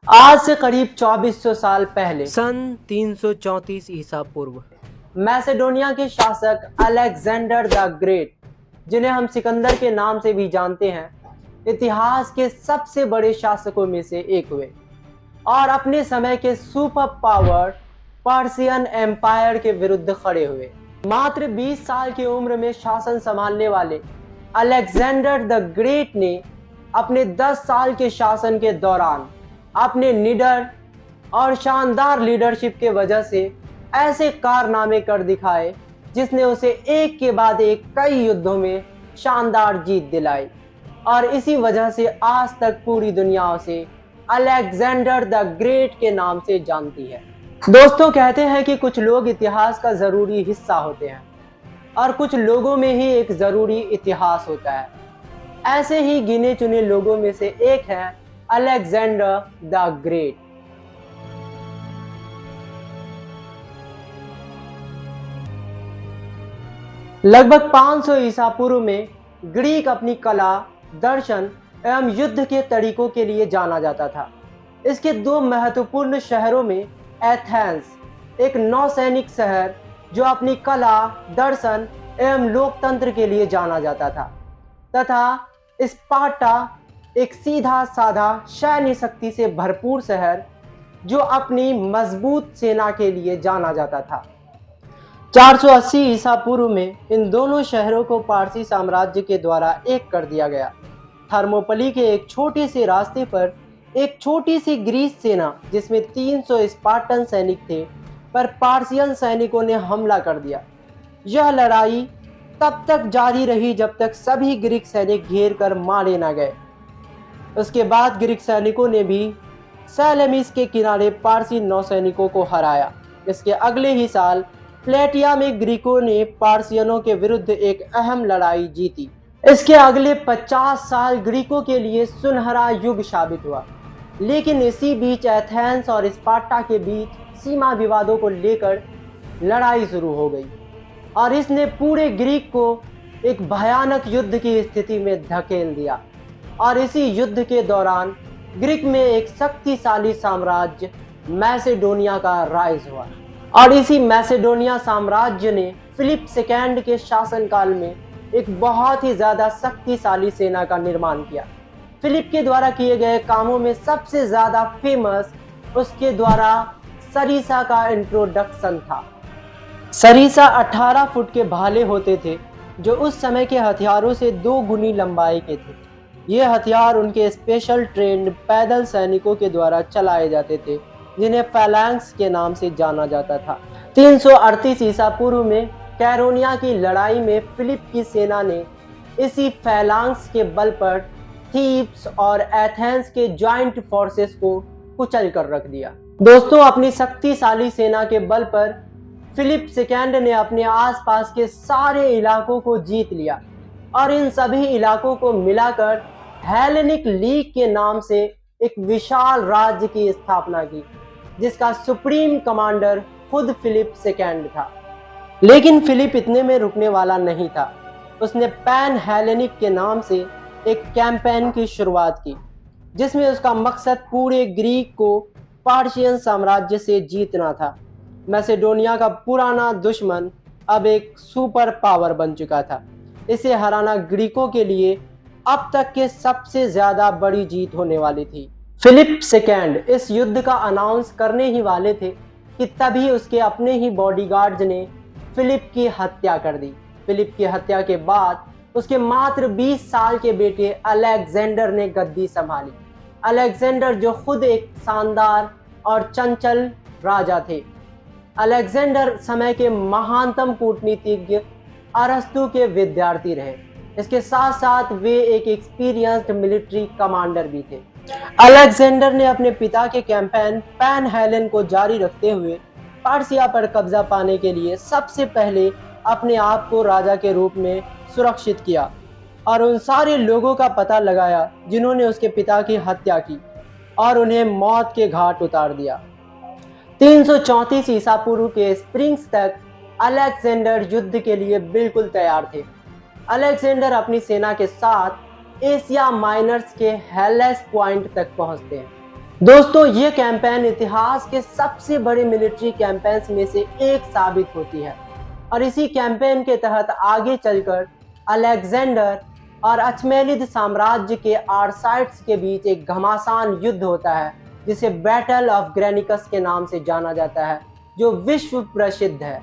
आज से करीब 2400 साल पहले सन 334 ईसा पूर्व मैसेडोनिया के शासक अलेक्जेंडर द ग्रेट, जिन्हें हम सिकंदर के नाम से भी जानते हैं, इतिहास के सबसे बड़े शासकों में से एक हुए और अपने समय के सुपर पावर पर्शियन एम्पायर के विरुद्ध खड़े हुए। मात्र 20 साल की उम्र में शासन संभालने वाले अलेक्जेंडर द ग्रेट ने अपने 10 साल के शासन के दौरान अपने निडर और शानदार लीडरशिप के वजह से ऐसे कारनामे कर दिखाए जिसने उसे एक के बाद एक कई युद्धों में शानदार जीत दिलाई और इसी वजह से आज तक पूरी दुनिया उसे अलेक्जेंडर द ग्रेट के नाम से जानती है। दोस्तों, कहते हैं कि कुछ लोग इतिहास का जरूरी हिस्सा होते हैं और कुछ लोगों में ही एक जरूरी इतिहास होता है। ऐसे ही गिने चुने लोगों में से एक है अलेक्जेंडर द ग्रेट। लगभग 500 ईसा पूर्व में ग्रीक अपनी कला, दर्शन एवं युद्ध के तरीकों के लिए जाना जाता था। इसके दो महत्वपूर्ण शहरों में एथेंस, एक नौसैनिक शहर जो अपनी कला, दर्शन एवं लोकतंत्र के लिए जाना जाता था, तथा स्पार्टा, एक सीधा साधा सैन्य शक्ति से भरपूर शहर जो अपनी मजबूत सेना के लिए जाना जाता था। 480 ईसा पूर्व में इन दोनों शहरों को पारसी साम्राज्य के द्वारा एक कर दिया गया। थर्मोपली के एक छोटे से रास्ते पर एक छोटी सी ग्रीस सेना, जिसमें 300 स्पार्टन सैनिक थे, पर पार्सियन सैनिकों ने हमला कर दिया। यह लड़ाई तब तक जारी रही जब तक सभी ग्रीक सैनिक घेर कर मारे न गए। उसके बाद ग्रीक सैनिकों ने भी सैलेमिस के किनारे पारसी नौसैनिकों को हराया। इसके अगले ही साल प्लेटिया में ग्रीकों ने पार्सियनों के विरुद्ध एक अहम लड़ाई जीती। इसके अगले 50 साल ग्रीकों के लिए सुनहरा युग साबित हुआ, लेकिन इसी बीच एथेंस और स्पार्टा के बीच सीमा विवादों को लेकर लड़ाई शुरू हो गई और इसने पूरे ग्रीक को एक भयानक युद्ध की स्थिति में धकेल दिया। और इसी युद्ध के दौरान ग्रीक में एक शक्तिशाली साम्राज्य मैसेडोनिया का राइज हुआ और इसी मैसेडोनिया साम्राज्य ने फिलिप सेकेंड के शासनकाल में एक बहुत ही ज़्यादा शक्तिशाली सेना का निर्माण किया। फिलिप के द्वारा किए गए कामों में सबसे ज़्यादा फेमस उसके द्वारा सरीसा का इंट्रोडक्शन था। सरीसा 18 फुट के भाले होते थे जो उस समय के हथियारों से 2 गुनी लंबाई के थे। ये हथियार उनके स्पेशल ट्रेंड पैदल सैनिकों के द्वारा चलाए जाते थे, जिन्हें फैलांक्स के नाम से जाना जाता था। 338 ईसा पूर्व में कैरोनिया की लड़ाई में फिलिप की सेना ने इसी फैलांक्स के बल पर थीब्स और एथेंस के जॉइंट फोर्सेस को कुचल कर रख दिया। दोस्तों, अपनी शक्तिशाली सेना के बल पर फिलिप सेकेंड ने अपने आसपास के सारे इलाकों को जीत लिया और इन सभी इलाकों को मिलाकर हेलेनिक लीग के नाम से एक विशाल राज्य की स्थापना की, जिसका सुप्रीम कमांडर खुद फिलिप सेकेंड था। लेकिन फिलिप इतने में रुकने वाला नहीं था। उसने पैन हेलेनिक के नाम से एक कैंपेन की शुरुआत की, जिसमें उसका मकसद पूरे ग्रीक को पार्शियन साम्राज्य से जीतना था। मैसेडोनिया का पुराना दुश्मन अब एक सुपर पावर बन चुका था। इसे हराना ग्रीकों के लिए अब तक के सबसे ज्यादा बड़ी जीत होने वाली थी। फिलिप सेकेंड इस युद्ध का अनाउंस करने ही वाले थे कि तभी उसके अपने ही बॉडीगार्ड्स ने फिलिप की हत्या कर दी। फिलिप की हत्या के बाद उसके मात्र 20 साल के बेटे अलेक्जेंडर ने गद्दी संभाली। अलेक्जेंडर जो खुद एक शानदार और चंचल राजा थे। अलेक्जेंडर समय के महानतम कूटनीतिज्ञ अरस्तु के विद्यार्थी रहे। इसके साथ साथ वे एक एक्सपीरियंस्ड मिलिट्री कमांडर भी थे। अलेक्जेंडर ने अपने पिता के कैंपेन पैन हेलेन को जारी रखते हुए पर्सिया पर कब्जा पाने के लिए सबसे पहले अपने आप को राजा के रूप में सुरक्षित किया और उन सारे लोगों का पता लगाया जिन्होंने उसके पिता की हत्या की और उन्हें मौत के घाट उतार दिया। 334 ईसा पूर्व के स्प्रिंग्स तक अलेक्जेंडर युद्ध के लिए बिल्कुल तैयार थे। अलेक्जेंडर अपनी सेना के साथ एशिया माइनर्स के हेलेस पॉइंट तक पहुंचते हैं। दोस्तों, ये कैंपेन इतिहास के सबसे बड़े मिलिट्री कैंपेन्स में से एक साबित होती है और इसी कैंपेन के तहत आगे चलकर अलेक्जेंडर और अचमेनिद साम्राज्य के आर्साइड्स के बीच एक घमासान युद्ध होता है जिसे बैटल ऑफ ग्रेनिकस के नाम से जाना जाता है, जो विश्व प्रसिद्ध है।